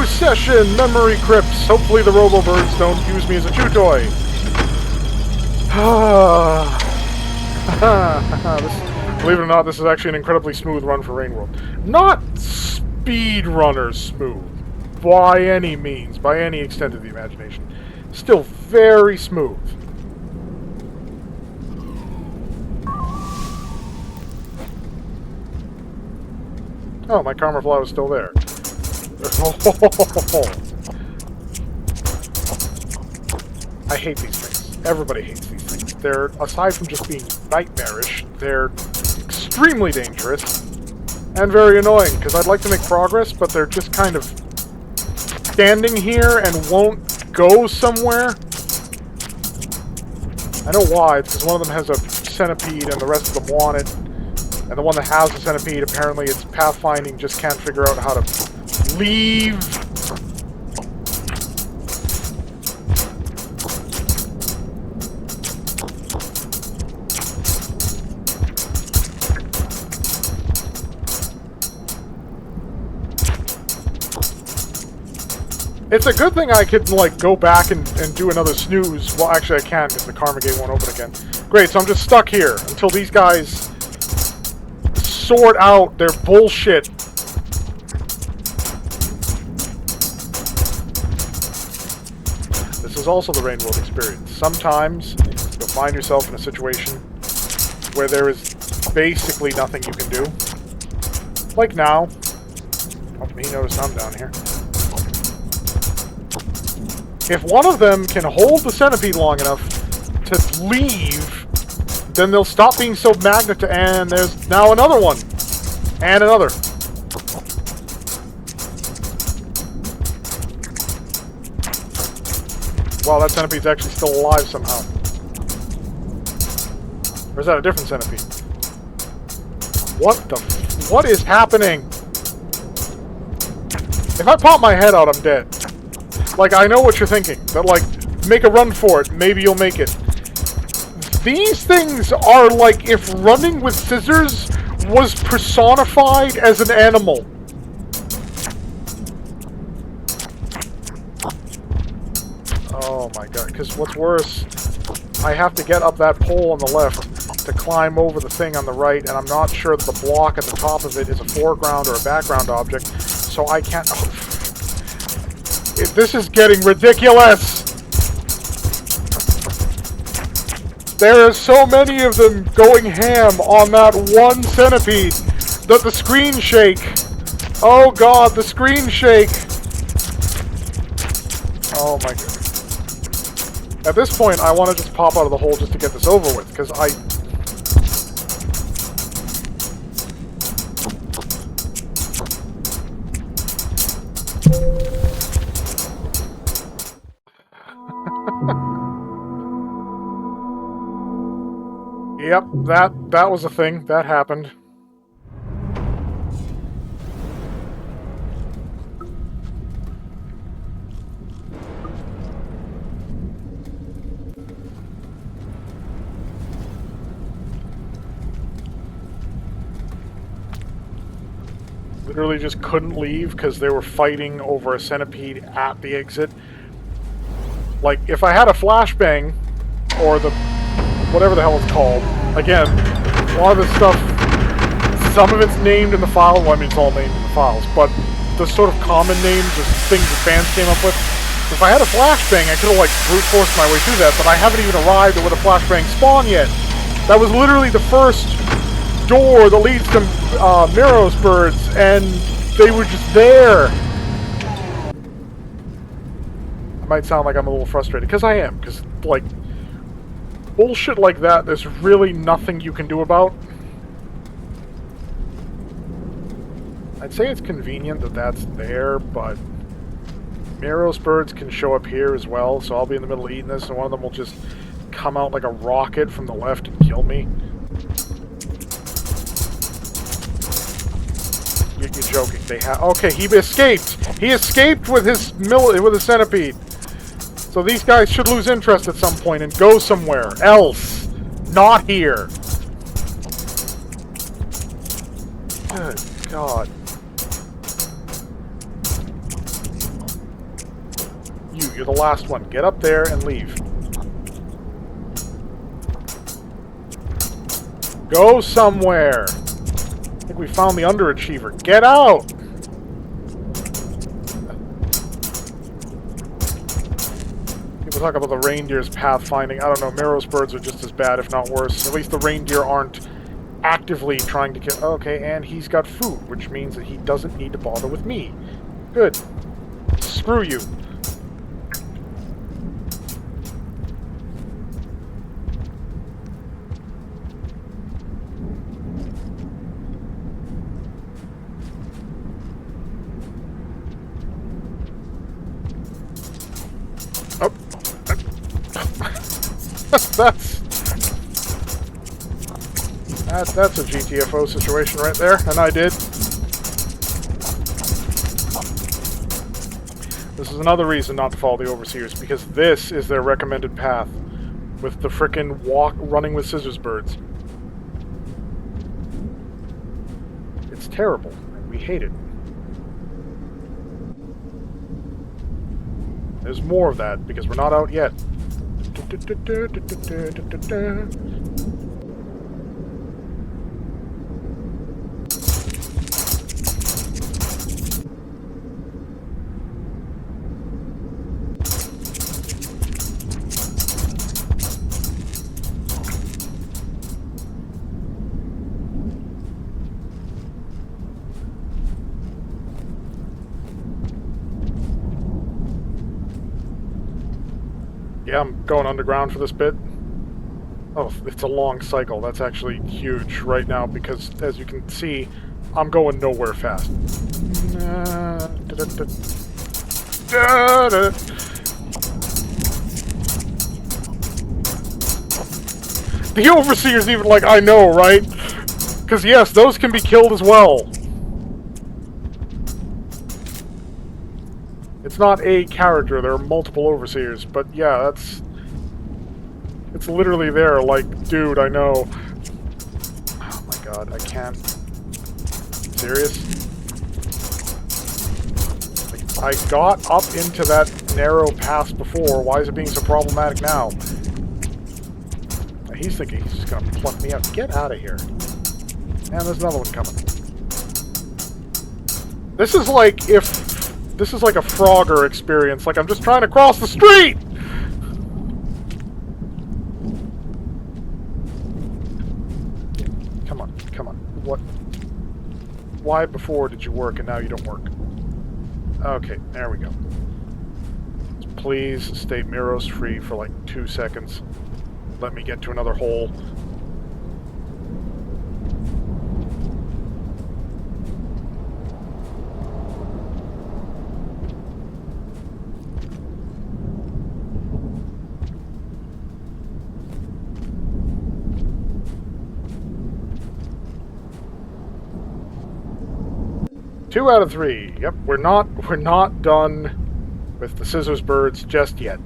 session, Memory Crypts. Hopefully the Robo-Birds don't use me as a chew toy. Believe it or not, this is actually an incredibly smooth run for Rain World. Not speedrunner smooth, by any means, by any extent of the imagination. Still very smooth. Oh, my Karma Flower is still there. I hate these things. Everybody hates these things. They're, aside from just being nightmarish, they're extremely dangerous and very annoying, because I'd like to make progress, but they're just kind of standing here and won't go somewhere. I know why. It's because one of them has a centipede and the rest of them want it. And the one that has the centipede, apparently it's pathfinding, just can't figure out how to leave. It's a good thing I could, like, go back and do another snooze. Well, actually I can't because the Karma Gate won't open again. Great, so I'm just stuck here until these guys sort out their bullshit. This is also the Rain World experience. Sometimes you'll find yourself in a situation where there is basically nothing you can do. Like now. Oh, he noticed I'm down here. If one of them can hold the centipede long enough to leave, then they'll stop being so magnet, and there's now another one. And another. Wow, that centipede's actually still alive somehow. Or is that a different centipede? What is happening? If I pop my head out, I'm dead. Like, I know what you're thinking. That, like, make a run for it. Maybe you'll make it. These things are like if running with scissors was personified as an animal. Oh my god, because what's worse, I have to get up that pole on the left to climb over the thing on the right, and I'm not sure that the block at the top of it is a foreground or a background object, so I can't... Oh. This is getting ridiculous! There are so many of them going ham on that one centipede that the screen shake. Oh god, the screen shake. Oh my god. At this point, I want to just pop out of the hole just to get this over with, because I... Yep, that was a thing. That happened. Literally just couldn't leave because they were fighting over a centipede at the exit. Like, if I had a flashbang, or the... whatever the hell it's called. Again, a lot of this stuff, some of it's named in the file, well, I mean, it's all named in the files, but the sort of common names, the things that fans came up with, if I had a flashbang, I could have, like, brute forced my way through that, but I haven't even arrived at where the flashbang spawn yet. That was literally the first door that leads to Miros birds, and they were just there. I might sound like I'm a little frustrated, because I am, because, like, bullshit like that, there's really nothing you can do about. I'd say it's convenient that that's there, but Miros birds can show up here as well, so I'll be in the middle of eating this, and one of them will just come out like a rocket from the left and kill me. You're joking. They have... Okay, he escaped! He escaped with his centipede! So these guys should lose interest at some point and go somewhere else. Not here. Good God. You're the last one. Get up there and leave. Go somewhere! I think we found the underachiever. Get out! People talk about the reindeer's pathfinding. I don't know, Miro's birds are just as bad, if not worse. At least the reindeer aren't actively trying to kill... Okay, and he's got food, which means that he doesn't need to bother with me. Good. Screw you. Oh. That's a GTFO situation right there, and I did. This is another reason not to follow the Overseers, because this is their recommended path, with the frickin' running with scissors birds. It's terrible, and we hate it. There's more of that, because we're not out yet. Yeah, I'm going underground for this bit. Oh, it's a long cycle. That's actually huge right now because, as you can see, I'm going nowhere fast. The Overseer's even like, I know, right? Because, yes, those can be killed as well. It's not a character, there are multiple Overseers, but yeah, that's... It's literally there, like, dude, I know. Oh my god, I can't... Serious? Like, I got up into that narrow pass before, why is it being so problematic now? He's thinking he's just gonna pluck me out. Get out of here. And there's another one coming. This is like if... This is like a Frogger experience, like I'm just trying to cross the street! Come on, come on. What? Why before did you work and now you don't work? Okay, there we go. Please stay Miros free for like 2 seconds. Let me get to another hole. Two out of 3. Yep, we're not done with the scissors birds just yet.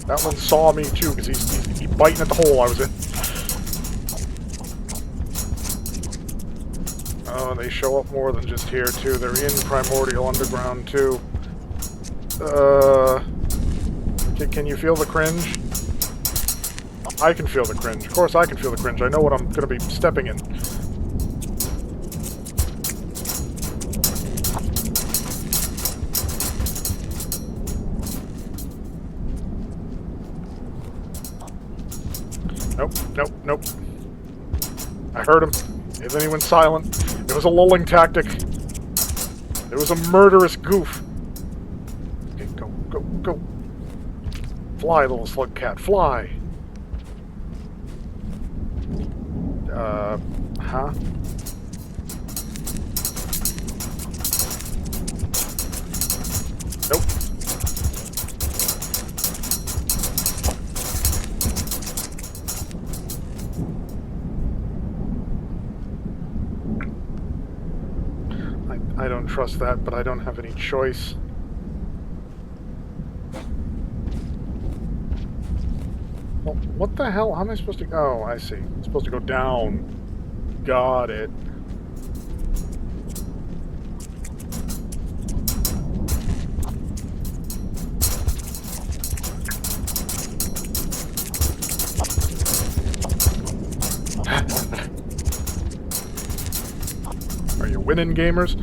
That one saw me too because he's biting at the hole I was in. Oh, they show up more than just here too. They're in Primordial Underground too. Can you feel the cringe? I can feel the cringe. Of course I can feel the cringe. I know what I'm going to be stepping in. Nope, nope, nope. I heard him. Is anyone silent? It was a lulling tactic. It was a murderous goof. Okay, go, go, go. Fly, little slug cat, fly. Huh? Nope. I don't trust that, but I don't have any choice. Well, what the hell? How am I supposed to... Oh, I see. I'm supposed to go down. Got it. winning gamers.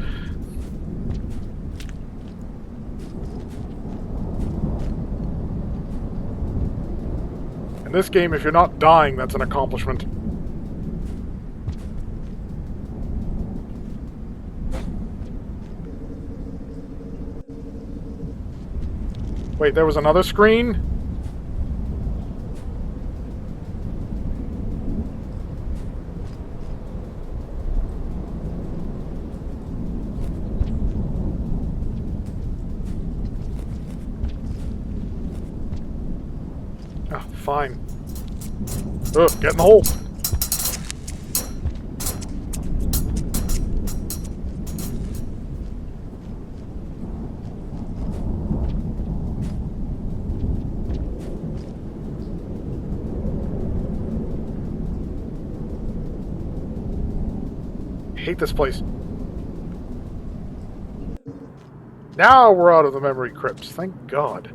In this game, if you're not dying, that's an accomplishment. Wait, there was another screen? Oh, fine. Ugh, get in the hole. I hate this place. Now we're out of the memory crypts, thank God.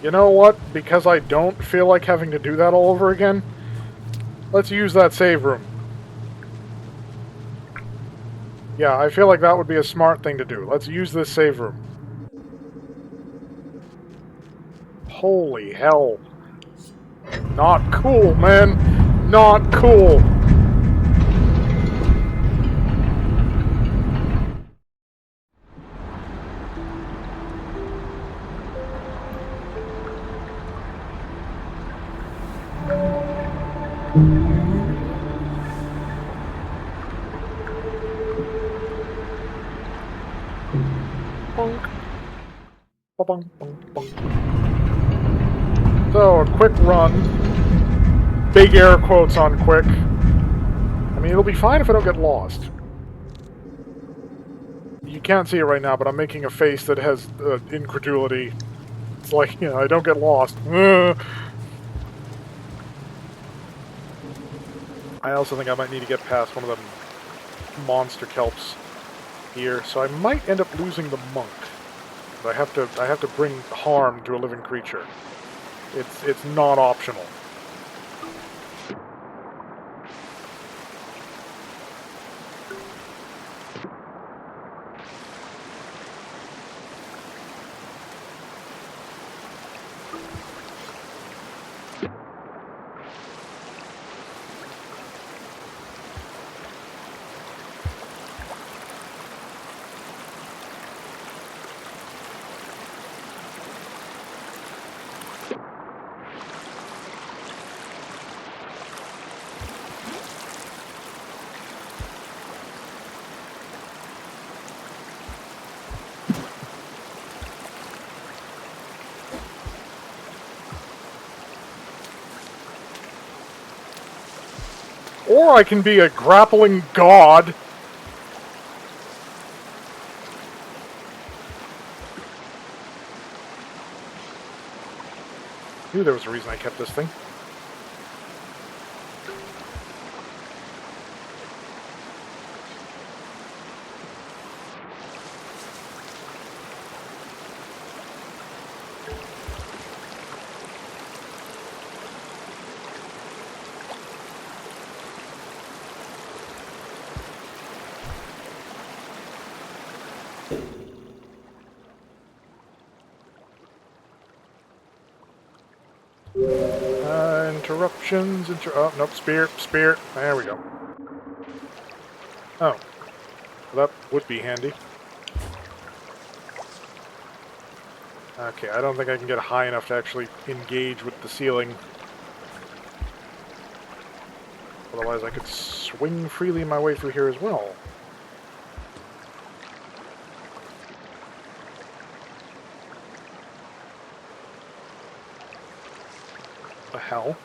You know what? Because I don't feel like having to do that all over again, let's use that save room. Yeah, I feel like that would be a smart thing to do. Let's use this save room. Holy hell. Not cool, man. Not cool. Bonk. Bonk, bonk, bonk. So, a quick run. Big air quotes on quick. I mean, it'll be fine if I don't get lost. You can't see it right now, but I'm making a face that has incredulity. It's like, you know, I don't get lost. I also think I might need to get past one of the monster kelps here, so I might end up losing the monk. But I have to bring harm to a living creature. It's not optional. Or I can be a grappling god. Knew there was a reason I kept this thing. Interruptions, oh, nope, spear. There we go. Oh. Well, that would be handy. Okay, I don't think I can get high enough to actually engage with the ceiling. Otherwise I could swing freely my way through here as well. The hell?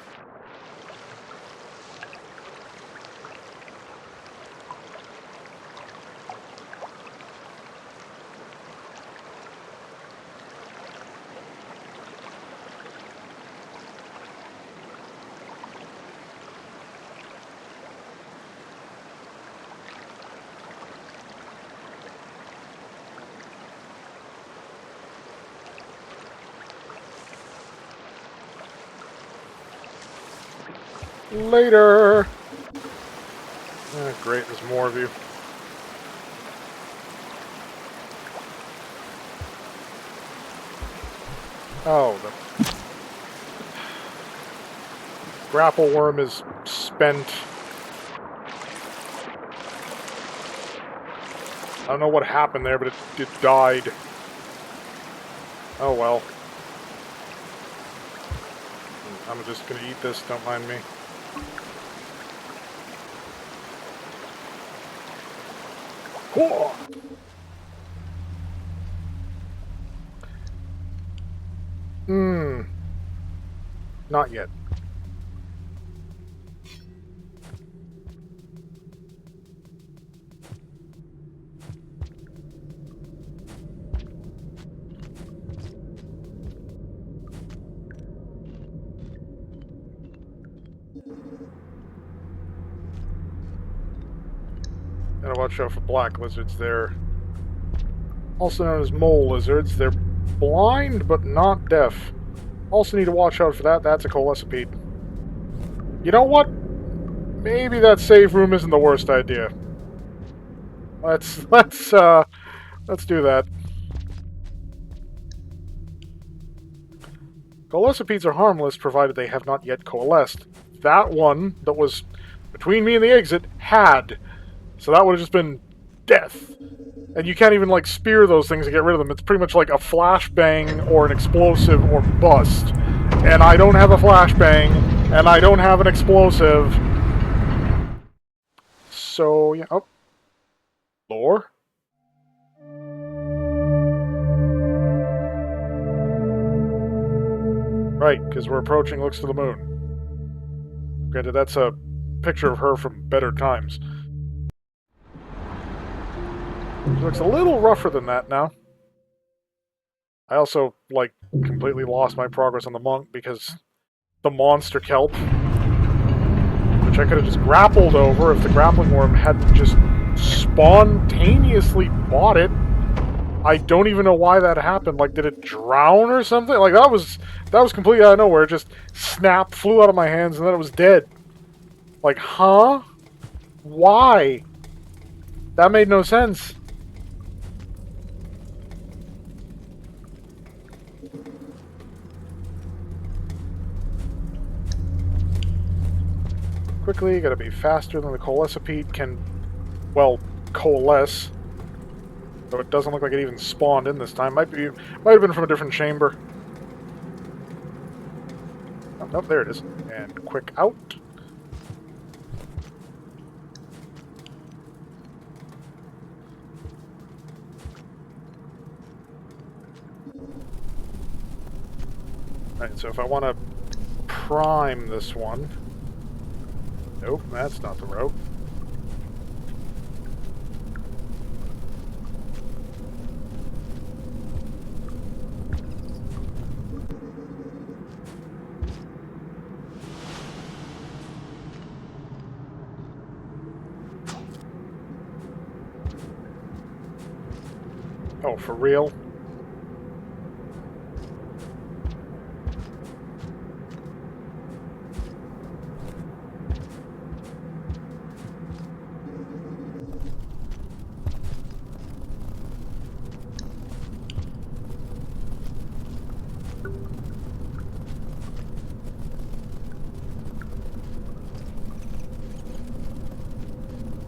Later! Great, there's more of you. Oh, the grapple worm is spent. I don't know what happened there, but it died. Oh well. I'm just gonna eat this, don't mind me. Cool. Not yet. Gotta watch out for black lizards. They're also known as mole lizards. They're blind, but not deaf. Also need to watch out for that. That's a coalescipede. You know what? Maybe that save room isn't the worst idea. Let's do that. Coalescipedes are harmless, provided they have not yet coalesced. That one that was between me and the exit had. So that would have just been death. And you can't even, like, spear those things to get rid of them. It's pretty much like a flashbang or an explosive or bust. And I don't have a flashbang, and I don't have an explosive. So, yeah. Oh. Lore? Right, because we're approaching Looks to the Moon. Granted, that's a picture of her from better times. She looks a little rougher than that now. I also, like, completely lost my progress on the monk because the monster kelp, which I could have just grappled over if the grappling worm hadn't just spontaneously bought it. I don't even know why that happened. Like, did it drown or something? Like, that was completely out of nowhere. It just snapped, flew out of my hands, and then it was dead. Like, huh? Why? That made no sense. Quickly, gotta be faster than the coalescipede can, well, coalesce. Though it doesn't look like it even spawned in this time. Might have been from a different chamber. Oh, nope, there it is. And quick out. Alright, so if I want to prime this one... Nope, that's not the route. Oh, for real?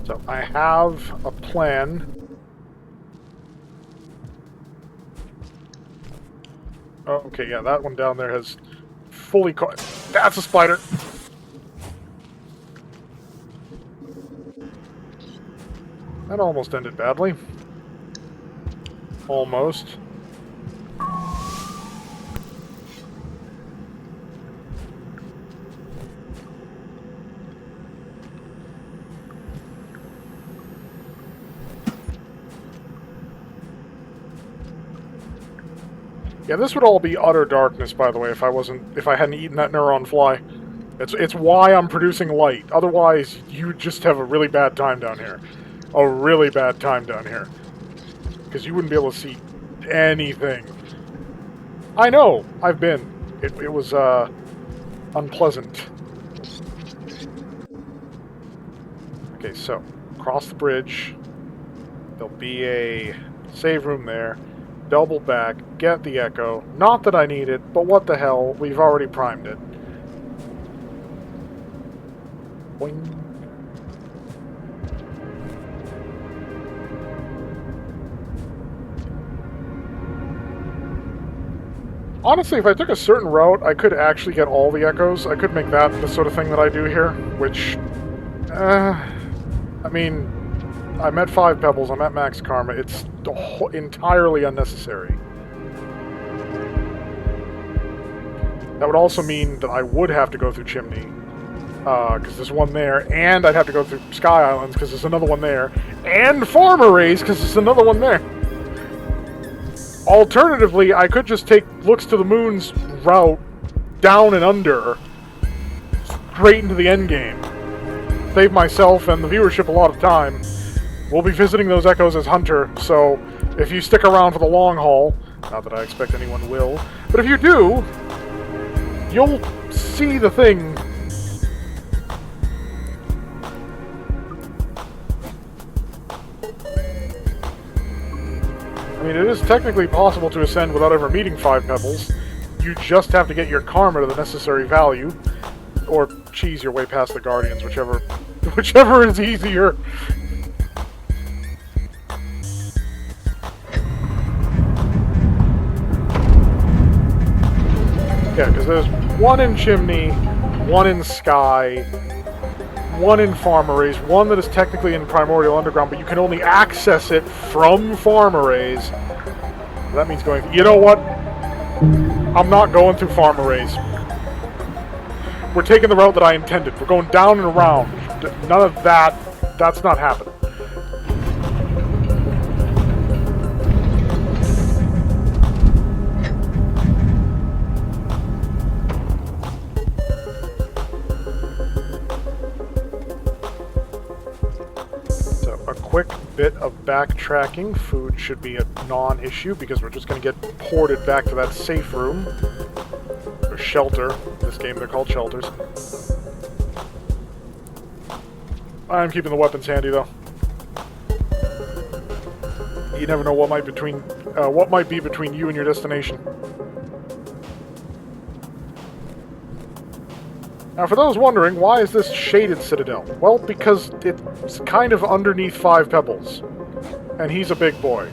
So I have a plan. Oh, okay, yeah, that one down there has fully caught. That's a spider! That almost ended badly. Almost. Yeah, this would all be utter darkness, by the way, if I hadn't eaten that neuron fly. It's why I'm producing light. Otherwise, you would just have a really bad time down here. A really bad time down here. Because you wouldn't be able to see anything. I know! I've been. It was, unpleasant. Okay, so cross the bridge. There'll be a save room there. Double back, get the echo. Not that I need it, but what the hell? We've already primed it. Boing. Honestly, if I took a certain route, I could actually get all the echoes. I could make that the sort of thing that I do here, which... I mean, I'm at 5 pebbles, I'm at max karma. It's entirely unnecessary. That would also mean that I would have to go through Chimney, because there's one there, and I'd have to go through Sky Islands, because there's another one there, and Farm Arrays, because there's another one there. Alternatively, I could just take Looks to the Moon's route down and under, straight into the endgame. Save myself and the viewership a lot of time. We'll be visiting those echoes as Hunter, so if you stick around for the long haul, not that I expect anyone will, but if you do, you'll see the thing. I mean, it is technically possible to ascend without ever meeting 5 pebbles. You just have to get your karma to the necessary value, or cheese your way past the Guardians, whichever is easier. Yeah, because there's one in Chimney, one in Sky, one in Farm Arrays, one that is technically in Primordial Underground, but you can only access it from Farm Arrays. That means going... You know what? I'm not going through Farm Arrays. We're taking the route that I intended. We're going down and around. None of that. That's not happening. Quick bit of backtracking. Food should be a non-issue because we're just going to get ported back to that safe room. Or shelter. In this game they're called shelters. I'm keeping the weapons handy though. You never know what might be between you and your destination. Now, for those wondering, why is this shaded Citadel? Well, because it's kind of underneath 5 pebbles. And he's a big boy.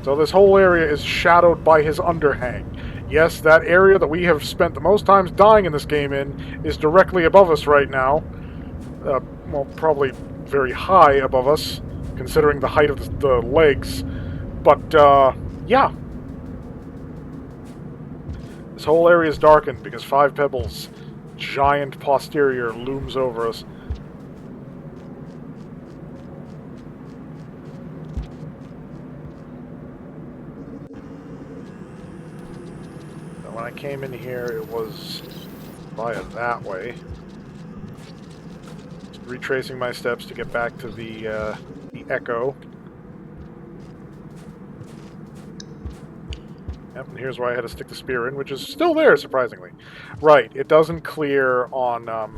So this whole area is shadowed by his underhang. Yes, that area that we have spent the most times dying in this game in is directly above us right now. Well, probably very high above us, considering the height of the legs. But, yeah. This whole area is darkened because 5 pebbles... giant posterior looms over us. Now, when I came in here, it was via that way. Just retracing my steps to get back to the echo. Yep, and here's where I had to stick the spear in, which is still there, surprisingly. Right, it doesn't clear on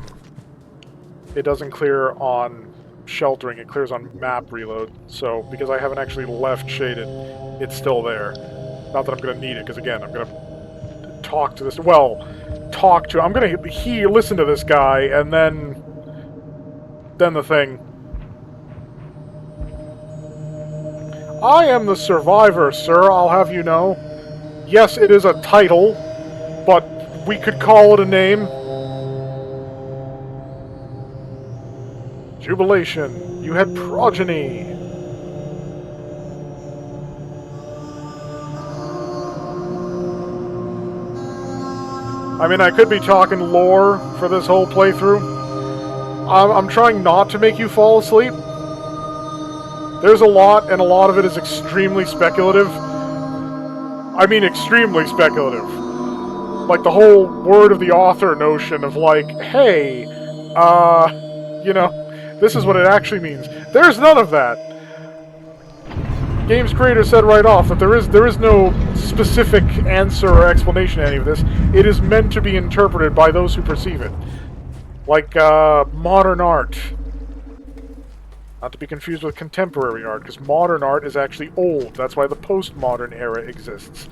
sheltering, it clears on map reload. So, because I haven't actually left shaded, it's still there. Not that I'm going to need it, because again, I'm going to talk to this... Well, I'm going to listen to this guy, and then the thing. I am the survivor, sir, I'll have you know. Yes, it is a title, but we could call it a name. Jubilation, you had progeny. I mean, I could be talking lore for this whole playthrough. I'm trying not to make you fall asleep. There's a lot, and a lot of it is extremely speculative. I mean, extremely speculative. Like, the whole word of the author notion of, like, hey, you know, this is what it actually means. There's none of that. Game's creator said right off that there is no specific answer or explanation to any of this. It is meant to be interpreted by those who perceive it. Like, modern art. Not to be confused with contemporary art, because modern art is actually old. That's why the postmodern era exists.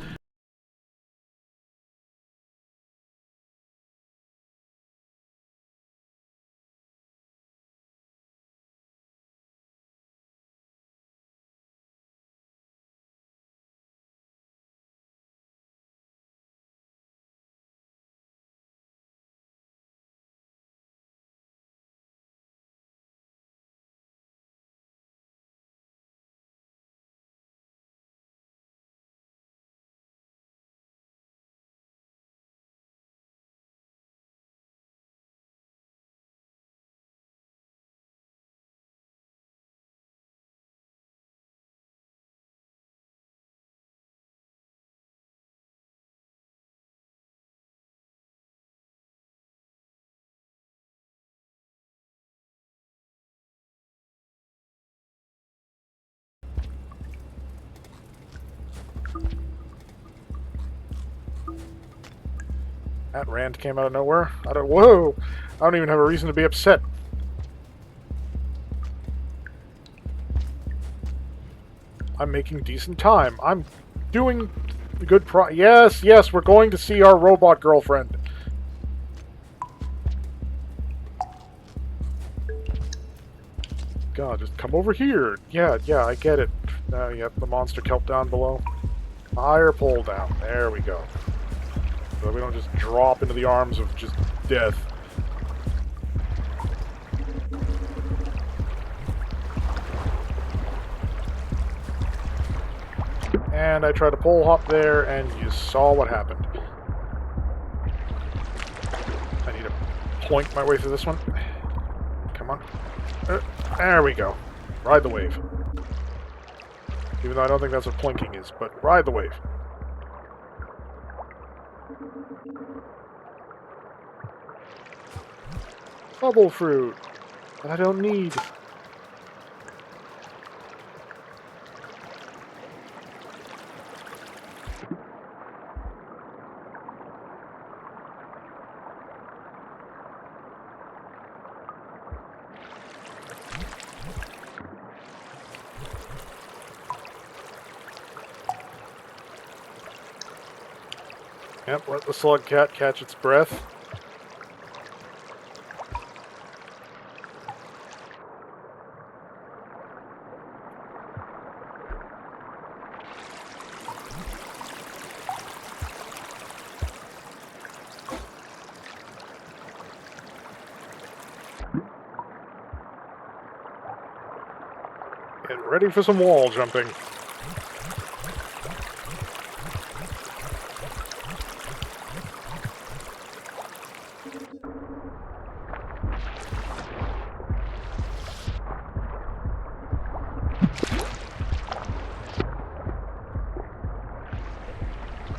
That rant came out of nowhere. Whoa! I don't even have a reason to be upset. I'm making decent time. I'm doing good Yes, yes, we're going to see our robot girlfriend. God, just come over here. Yeah, I get it. Yep, the monster kelp down below. Higher pole down. There we go. So we don't just drop into the arms of just death. And I tried to pole hop there, and you saw what happened. I need to poink my way through this one. Come on. There we go. Ride the wave. Even though I don't think that's what plinking is, but ride the wave. Bubble fruit that I don't need. Yep, let the slug cat catch its breath. Get ready for some wall jumping.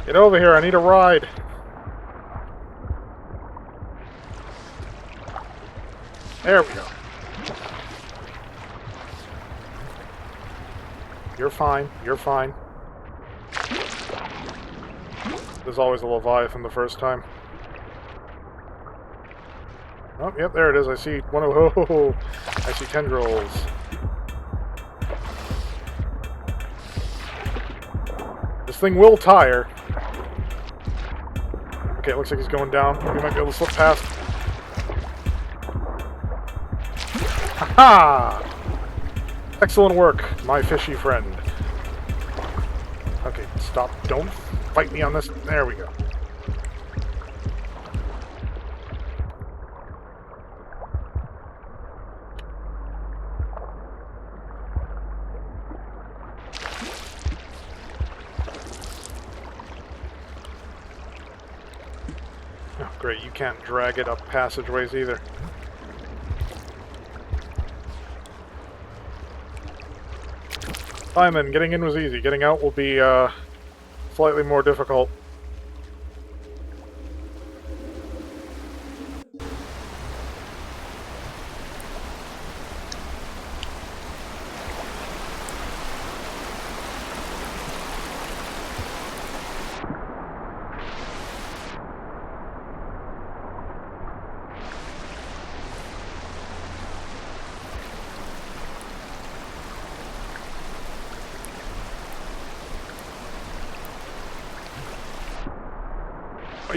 Get over here, I need a ride. There we go. You're fine, you're fine. There's always a Leviathan the first time. Oh, yep, there it is. I see one. Oh, I see tendrils. This thing will tire. Okay, it looks like he's going down. We might be able to slip past. Ha-ha! Excellent work, my fishy friend. Okay, stop. Don't fight me on this. There we go. Oh, great, you can't drag it up passageways either. Fine then, getting in was easy. Getting out will be slightly more difficult.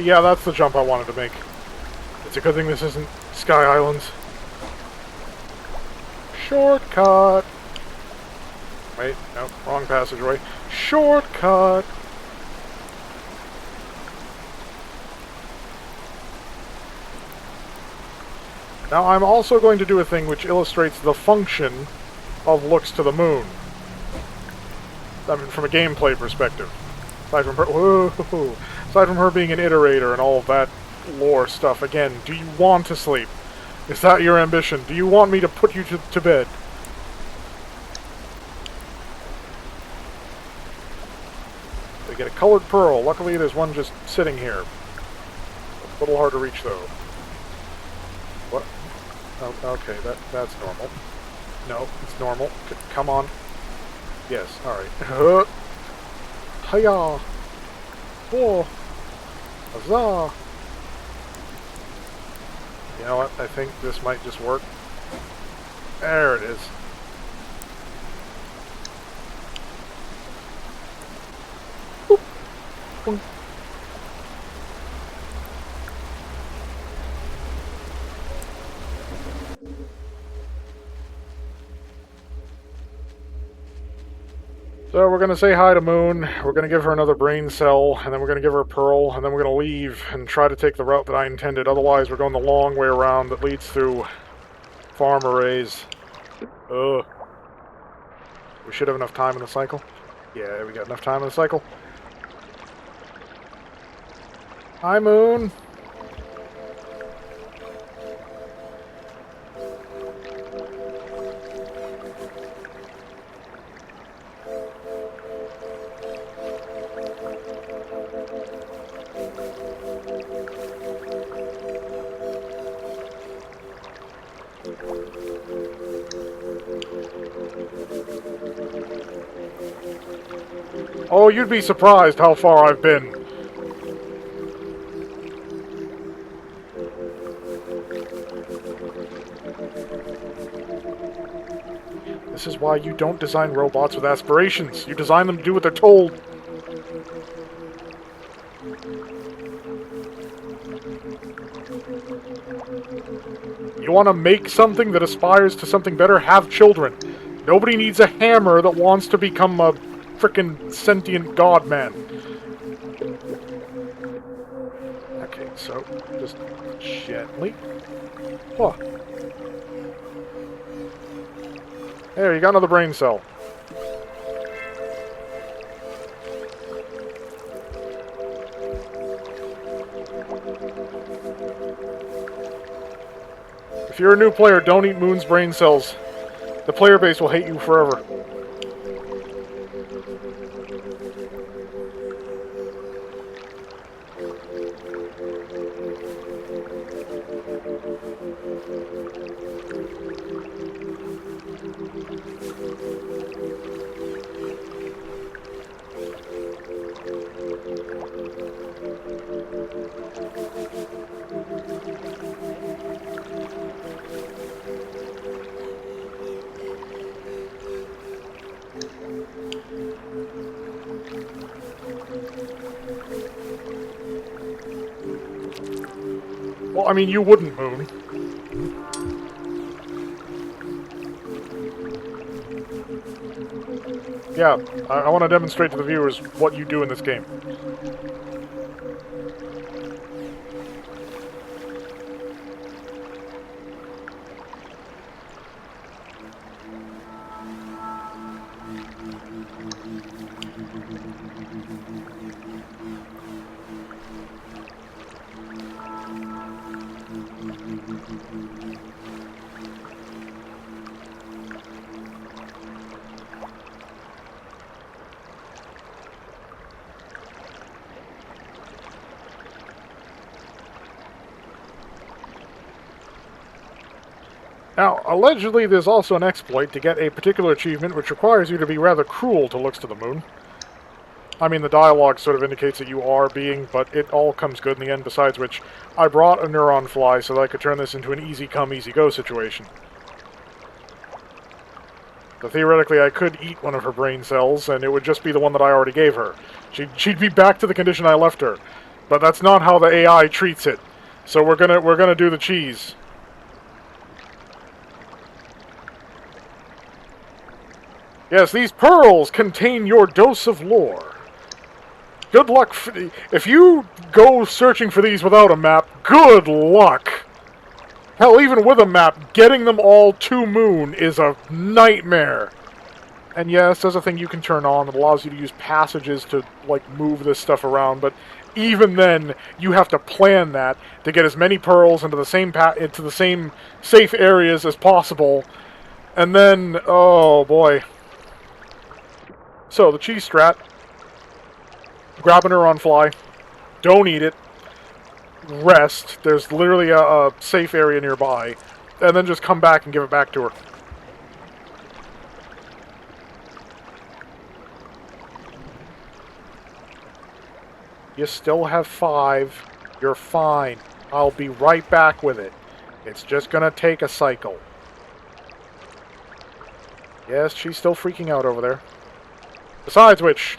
Yeah, that's the jump I wanted to make. It's a good thing this isn't Sky Islands. Shortcut! Wait, no, wrong passageway. Shortcut! Now, I'm also going to do a thing which illustrates the function of Looks to the Moon. I mean, from a gameplay perspective. Aside from her, whoa, aside from her being an iterator and all of that lore stuff, again, do you want to sleep? Is that your ambition? Do you want me to put you to bed? They get a colored pearl. Luckily, there's one just sitting here. A little hard to reach, though. What? Oh, okay, that's normal. No, it's normal. Come on. Yes, alright. Hiya! Whoa! Huzzah! You know what? I think this might just work. There it is. Boop. Boing. So we're going to say hi to Moon, we're going to give her another brain cell, and then we're going to give her a pearl, and then we're going to leave and try to take the route that I intended. Otherwise, we're going the long way around that leads through farm arrays. Ugh. We should have enough time in the cycle. Yeah, we got enough time in the cycle. Hi, Moon. Oh, you'd be surprised how far I've been. This is why you don't design robots with aspirations. You design them to do what they're told. You want to make something that aspires to something better? Have children. Nobody needs a hammer that wants to become a frickin' sentient god man. Okay, so just gently. Oh. There, you got another brain cell. If you're a new player, don't eat Moon's brain cells. The player base will hate you forever. Well, I mean, you wouldn't, Moon. Yeah, I want to demonstrate to the viewers what you do in this game. Now, allegedly there's also an exploit to get a particular achievement which requires you to be rather cruel to Looks to the Moon. I mean, the dialogue sort of indicates that you are being, but it all comes good in the end, besides which I brought a neuron fly so that I could turn this into an easy come, easy go situation. So theoretically, I could eat one of her brain cells, and it would just be the one that I already gave her. She'd be back to the condition I left her. But that's not how the AI treats it. So we're gonna do the cheese. Yes, these pearls contain your dose of lore. Good luck. If you go searching for these without a map, good luck. Hell, even with a map, getting them all to Moon is a nightmare. And yes, there's a thing you can turn on that allows you to use passages to, like, move this stuff around, but even then, you have to plan that to get as many pearls into the same safe areas as possible. And then, oh boy. So, the cheese strat. Grab a neuron fly. Don't eat it. Rest. There's literally a safe area nearby. And then just come back and give it back to her. You still have 5. You're fine. I'll be right back with it. It's just gonna take a cycle. Yes, she's still freaking out over there. Besides which,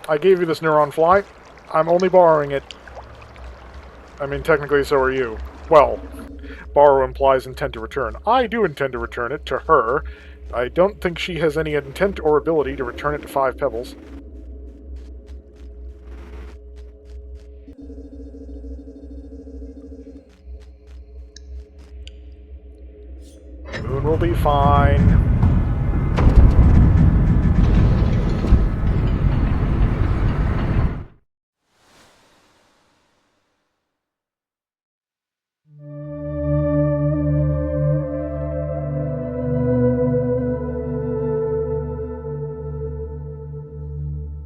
I gave you this neuron fly. I'm only borrowing it. I mean, technically, so are you. Well, borrow implies intent to return. I do intend to return it to her. I don't think she has any intent or ability to return it to 5 pebbles. Moon will be fine.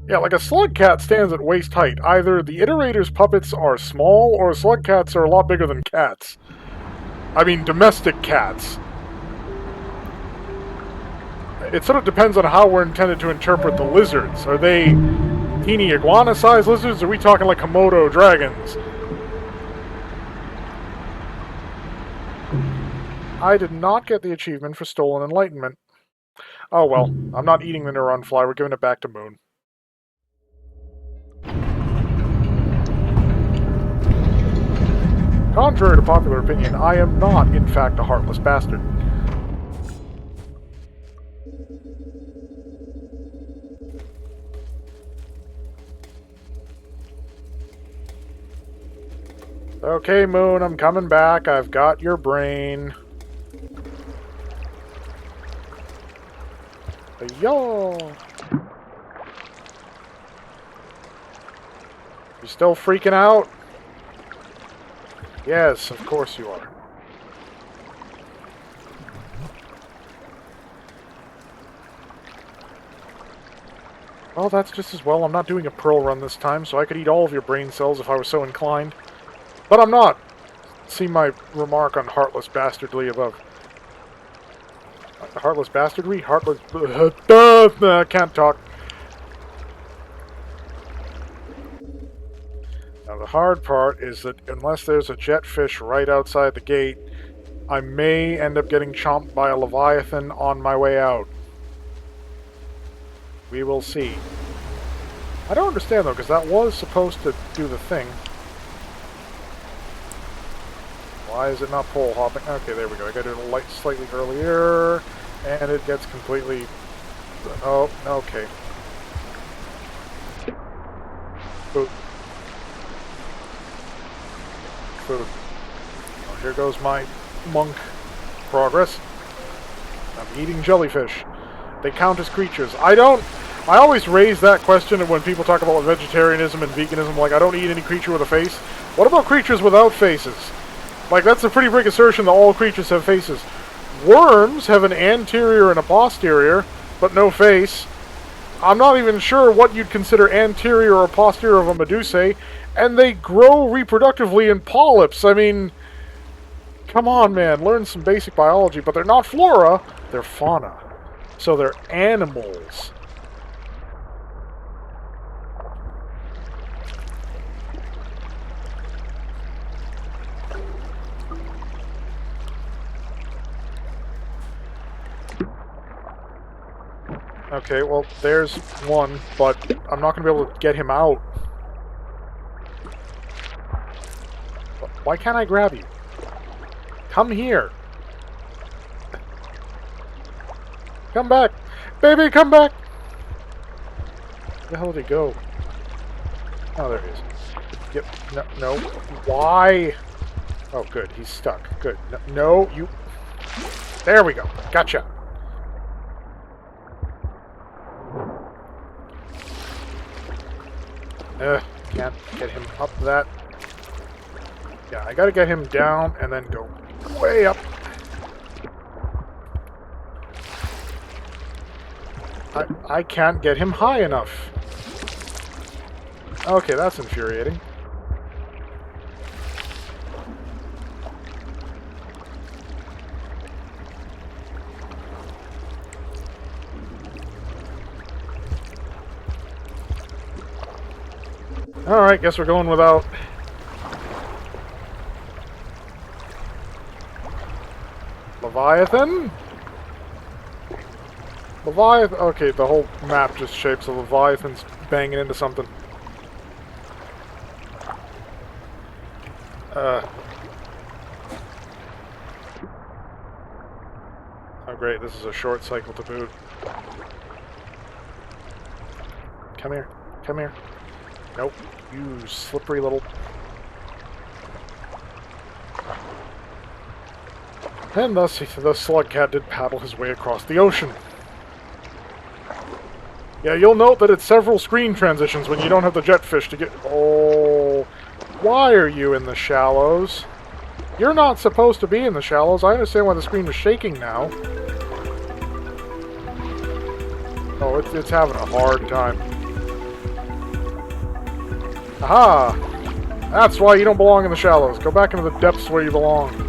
Yeah, like a slug cat stands at waist height. Either the Iterator's puppets are small, or slug cats are a lot bigger than cats. I mean, domestic cats. It sort of depends on how we're intended to interpret the lizards. Are they teeny iguana-sized lizards, or are we talking like Komodo dragons? I did not get the achievement for Stolen Enlightenment. Oh well, I'm not eating the neuron fly, we're giving it back to Moon. Contrary to popular opinion, I am not, in fact, a heartless bastard. Okay, Moon, I'm coming back. I've got your brain. Yo! You still freaking out? Yes, of course you are. Well, that's just as well. I'm not doing a pearl run this time, so I could eat all of your brain cells if I was so inclined. But I'm not. See my remark on heartless bastardly above. Heartless bastardry? Heartless... I can't talk. Now, the hard part is that unless there's a jetfish right outside the gate, I may end up getting chomped by a leviathan on my way out. We will see. I don't understand, though, because that was supposed to do the thing. Why is it not pole hopping? Okay, there we go. I got it slightly earlier, and it gets completely... Oh, okay. Food. Food. Oh, here goes my monk progress. I'm eating jellyfish. They count as creatures. I always raise that question when people talk about vegetarianism and veganism, like, I don't eat any creature with a face. What about creatures without faces? Like, that's a pretty big assertion that all creatures have faces. Worms have an anterior and a posterior, but no face. I'm not even sure what you'd consider anterior or posterior of a medusae, and they grow reproductively in polyps. I mean, come on, man, learn some basic biology, but they're not flora, they're fauna. So they're animals. Okay, well, there's one, but I'm not going to be able to get him out. Why can't I grab you? Come here. Come back. Baby, come back. Where the hell did he go? Oh, there he is. Yep. No, no. Why? Oh, good. He's stuck. Good. No, no, you... There we go. Gotcha. Can't get him up that. Yeah, I gotta get him down and then go way up. I can't get him high enough. Okay, that's infuriating. Alright, guess we're going without. Leviathan? Leviathan. Okay, the whole map just shapes a Leviathan's banging into something. Oh great, this is a short cycle to boot. Come here. Come here. Nope. You slippery little... And thus, the slug cat did paddle his way across the ocean. Yeah, you'll note that it's several screen transitions when you don't have the jetfish to get... Oh... Why are you in the shallows? You're not supposed to be in the shallows. I understand why the screen is shaking now. Oh, it's having a hard time. Aha! That's why you don't belong in the shallows. Go back into the depths where you belong.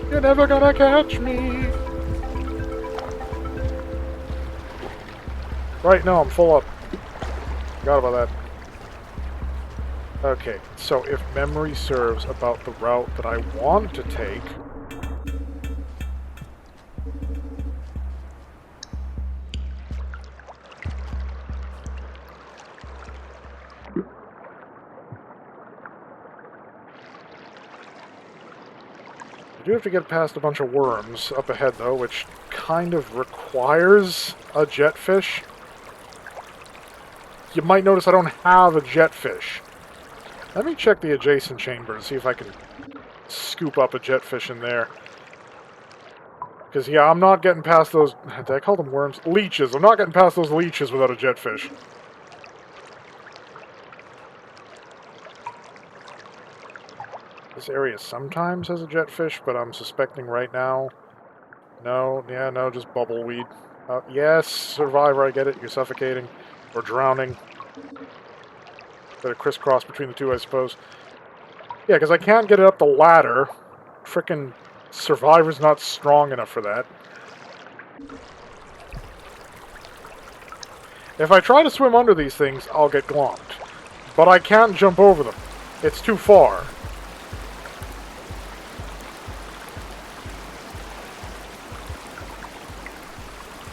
You're never gonna catch me! Right, no, I'm full up. Forgot about that. Okay, so if memory serves about the route that I want to take... I do have to get past a bunch of worms up ahead, though, which kind of requires a jetfish. You might notice I don't have a jetfish. Let me check the adjacent chamber and see if I can scoop up a jetfish in there. Because, yeah, I'm not getting past those... Did I call them worms? Leeches. I'm not getting past those leeches without a jetfish. This area sometimes has a jetfish, but I'm suspecting right now... No, yeah, no, just bubbleweed. Yes, Survivor, I get it. You're suffocating. Or drowning. Better crisscross between the two, I suppose. Yeah, because I can't get it up the ladder. Frickin' Survivor's not strong enough for that. If I try to swim under these things, I'll get glomped. But I can't jump over them. It's too far.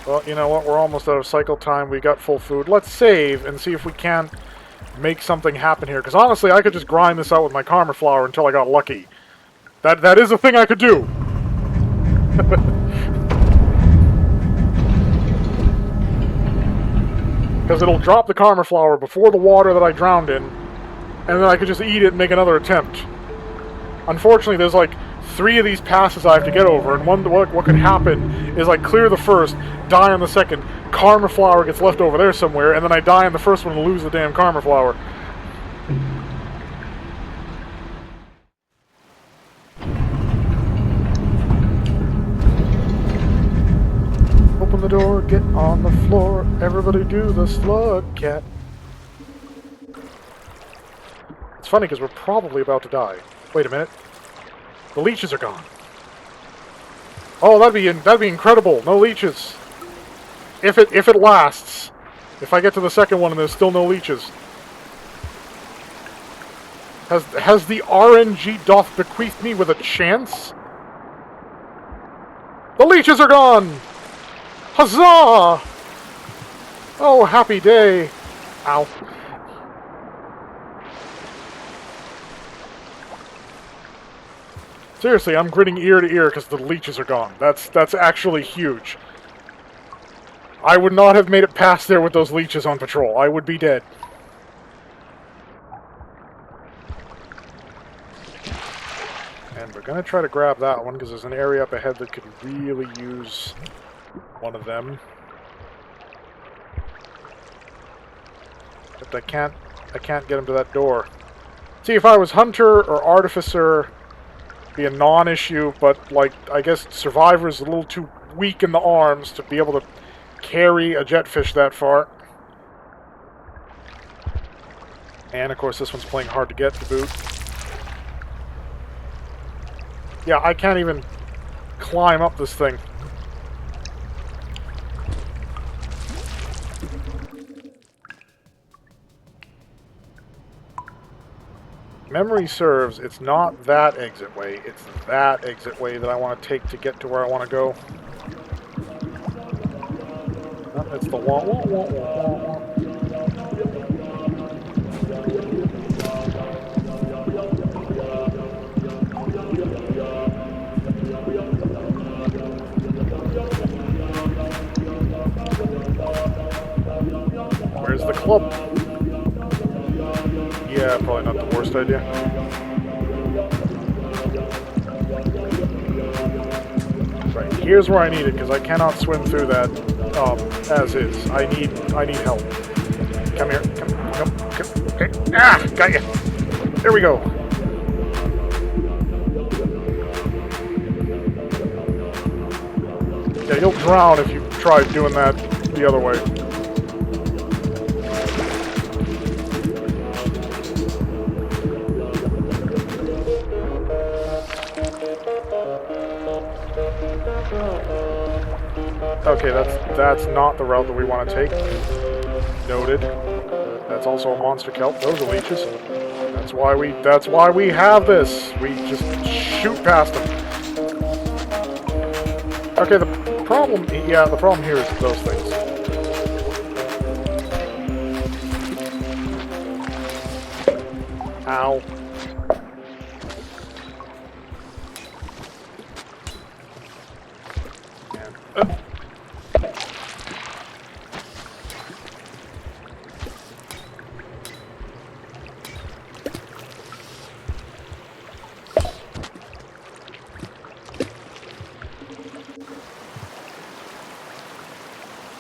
Well, you know what? We're almost out of cycle time. We got full food. Let's save and see if we can't make something happen here. Because honestly, I could just grind this out with my karma flower until I got lucky. That is a thing I could do. Because it'll drop the karma flower before the water that I drowned in, and then I could just eat it and make another attempt. Unfortunately, there's like 3 of these passes I have to get over, and what could happen is I clear the first, die on the second, karma flower gets left over there somewhere, and then I die on the first one and lose the damn karma flower. Open the door, get on the floor, everybody do the slug cat. It's funny because we're probably about to die. Wait a minute. The leeches are gone. Oh, that'd be incredible. No leeches. If it lasts. If I get to the second one and there's still no leeches. Has the RNG doth bequeathed me with a chance? The leeches are gone! Huzzah! Oh, happy day. Ow. Seriously, I'm grinning ear to ear because the leeches are gone. That's actually huge. I would not have made it past there with those leeches on patrol. I would be dead. And we're going to try to grab that one because there's an area up ahead that could really use one of them. Except I can't get him to that door. See, if I was Hunter or Artificer, it'd be a non-issue, but, like, I guess Survivor's a little too weak in the arms to be able to carry a jetfish that far. And, of course, this one's playing hard to get to boot. Yeah, I can't even climb up this thing. Memory serves, it's not that exit way, it's that exit way that I want to take to get to where I want to go. Oh, it's the wah wah wah wah wah. Where's the club? Yeah, probably not the worst idea. Right, here's where I need it, because I cannot swim through that as is. I need help. Come here. Come. Okay. Ah! Got you! There we go. Yeah, you'll drown if you try doing that the other way. Okay, that's not the route that we want to take. Noted. That's also a monster kelp. Those are leeches. That's why we have this. We just shoot past them. Okay, the problem here is those things. Ow. And,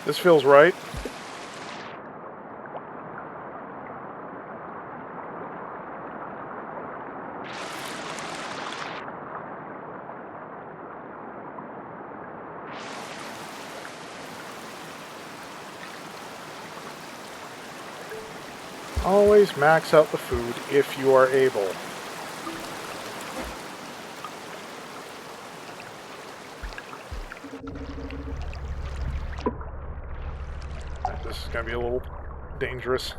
This feels right. Always max out the food if you are able. This is going to be a little dangerous.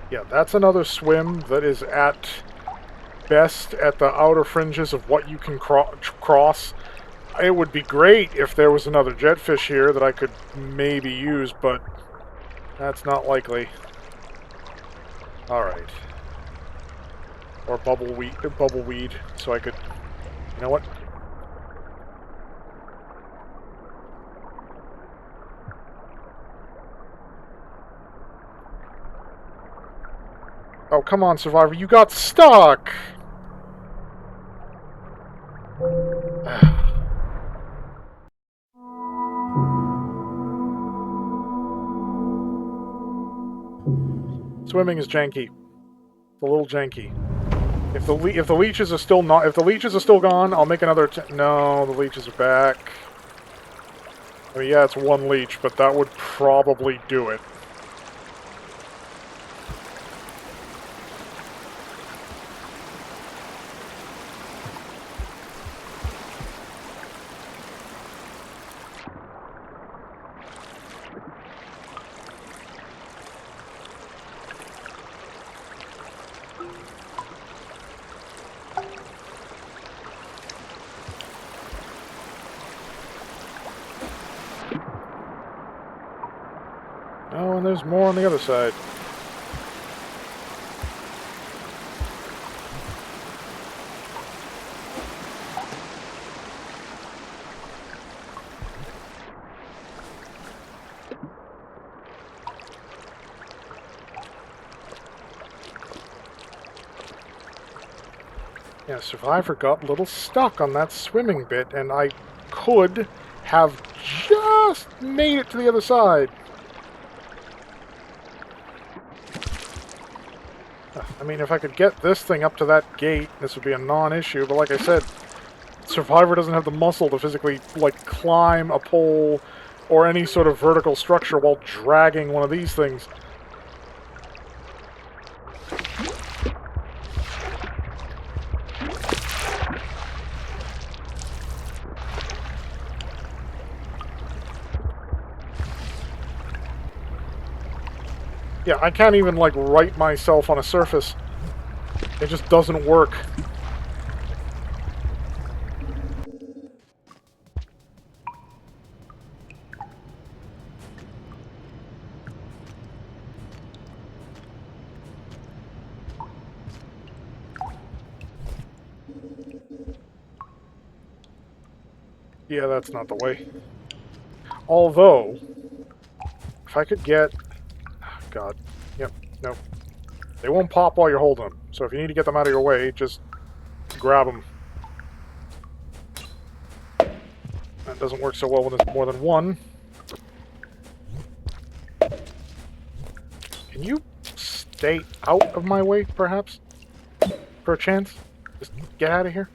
Yeah, that's another swim that is at best at the outer fringes of what you can cross. It would be great if there was another jetfish here that I could maybe use, but that's not likely. Alright. Or bubbleweed, so I could... You know what? Oh, come on, Survivor, you got stuck! Swimming is janky. It's a little janky. If the leeches are still gone, I'll make another. No, the leeches are back. I mean, yeah, it's one leech, but that would probably do it. there's more on the other side. Yeah, Survivor got a little stuck on that swimming bit, and I could have just made it to the other side. I mean, if I could get this thing up to that gate, this would be a non-issue, but like I said, Survivor doesn't have the muscle to physically, like, climb a pole or any sort of vertical structure while dragging one of these things. Yeah, I can't even, like, right myself on a surface. It just doesn't work. Yeah, that's not the way. Although, if I could get... Oh, God. Yep, no. They won't pop while you're holding them. So if you need to get them out of your way, just grab them. That doesn't work so well when there's more than one. Can you stay out of my way, perhaps? For a chance? Just get out of here?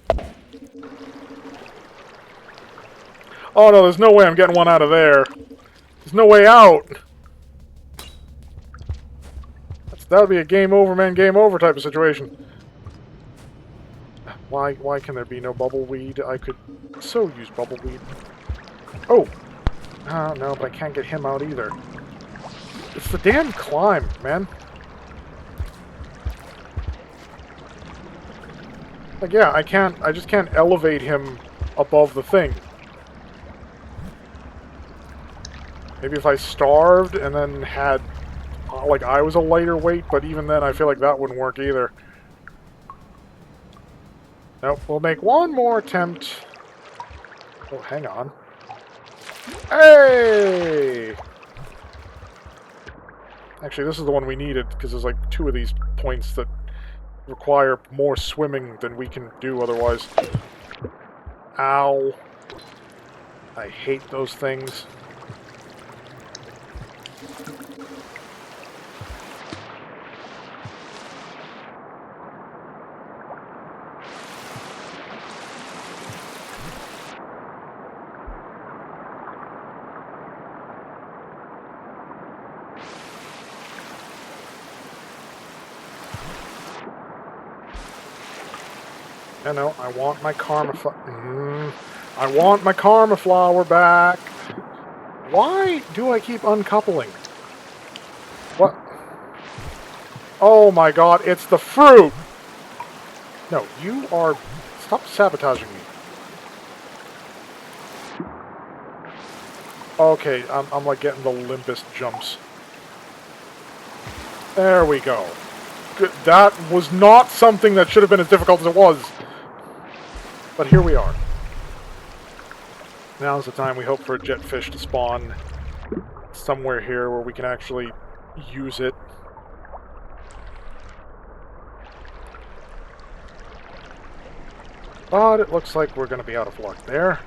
Oh no, there's no way I'm getting one out of there. There's no way out! That would be a game over, man, game over type of situation. Why can there be no bubbleweed? I could so use bubbleweed. Oh! No, but I can't get him out either. It's the damn climb, man. Like, yeah, I just can't elevate him above the thing. Maybe if I starved and then had, like, I was a lighter weight, but even then I feel like that wouldn't work either. Nope, we'll make one more attempt. Oh, hang on. Hey! Actually, this is the one we needed, because there's like 2 of these points that require more swimming than we can do otherwise. Ow. I hate those things. No, I want my karma I want my karma flower back. Why do I keep uncoupling? What? Oh my god, it's the fruit! No, you are... Stop sabotaging me. Okay, I'm like getting the limpest jumps. There we go. Good. That was not something that should have been as difficult as it was. But here we are. Now's the time we hope for a jetfish to spawn somewhere here where we can actually use it. But it looks like we're going to be out of luck there.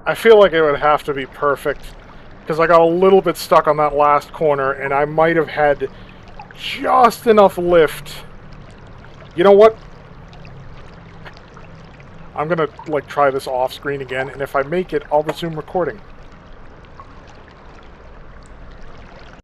I feel like it would have to be perfect, because I got a little bit stuck on that last corner, and I might have had just enough lift. You know what? I'm gonna, like, try this off screen again, and if I make it, I'll resume recording.